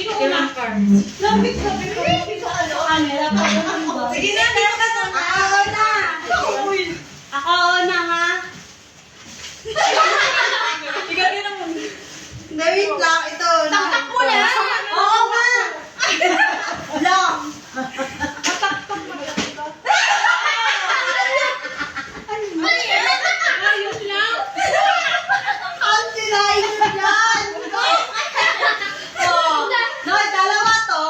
Sino una? Lapit ko ano? Sige na, dito ka na. Ako na! Ako na nga! Ikaw din naman. Wait lang, ito. Tak mo na. Oo nga! Lang! Ayos lang. Ang sinayin mo yan! Oh, no, dalawa to.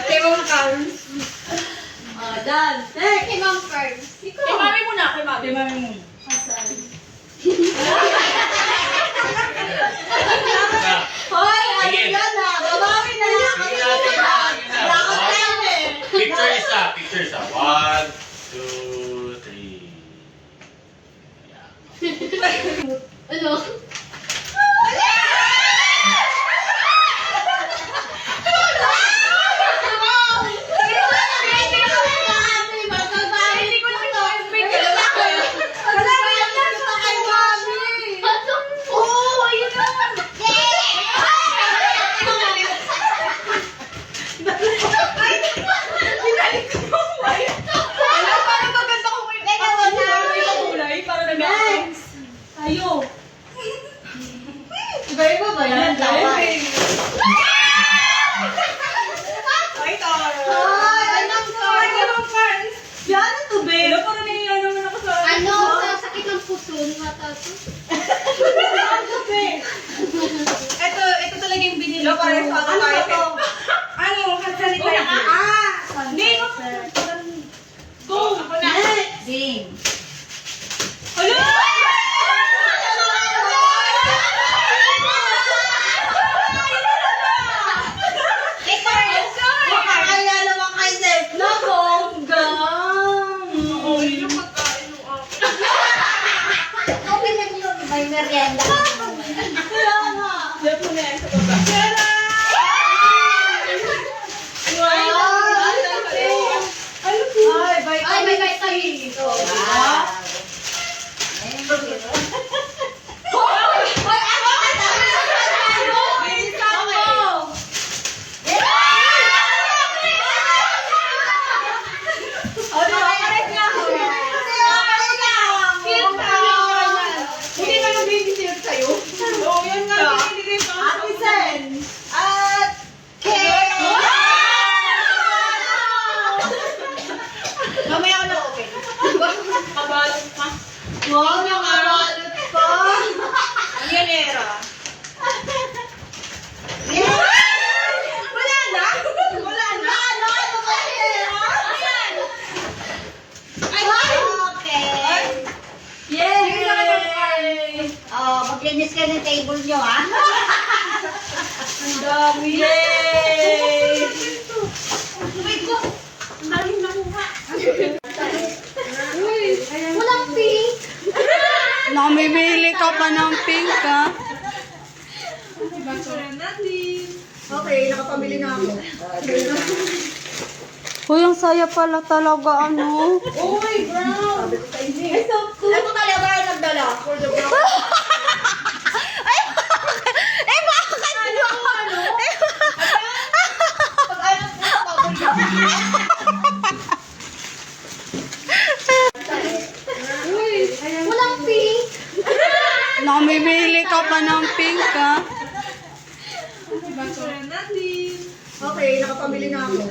Kay Mama Carms. Oh, done. Kay Ma'am Carms. Kay Mami muna, kay Mami. Kay Mami muna. Hoy, ano Sige. yan ha? Babawi na lang kami. Sige natin na, sige na. Wala akong time eh. Pictures na. 1, 2, 3. Yeah. Ano? Hindi ko nakita yung picture. Wala na yan gusto kay Mami. Oo, ayun na! Wala, parang maganda ko ngayon. Teka, Ako, wala. yung kulay, parang nag-ako. Next! Tayo. Iba-iba ba yan? Ay, Tara. Ay, anak ko. Ay, Mama Carms. Yan ang tubig. Wala, parang nangyayari naman ako sa... Ano? Sa sakit ng puso ni Matato. Ito talaga yung binili Ano ko. ba to? Ano? Hand sanitizer. Ah! Hindi. Go. Ako na. Next! Sing. Hala! Kaya naman kay Sef na bonggang. Oo, yun yung pagkain ng akin. Okay na yun. May merienda. Kaya nga. Diyan mo na yan sa baba. Tara! Ay, Ay, may vitamin dito. Ah. Hindi na yung babysit sa'yo. Oo, yun nga. Binibigay pa. Ate Sen at Kay. Mamaya ko na open. Kabalot pa. Wow, nakabalot pa. Ang yanera. Wala na? Wala na? Ano kasi? Ayan. Okay. Yay! Oh, maglinis ka ng table nyo, ha? Ang dami. Yay! Walang pink. Namimili ka pa ng pink, ha? Okay, nakapamili na ako. Uy, ang saya pala talaga, ano? Oh my God! Ito talaga ang nagdala for the vlog. Eh, bakit? Ano? Pag ano po, paborito. Walang pink. Namimili ka pa ng pink, ha? Okay, nakapamili na ako.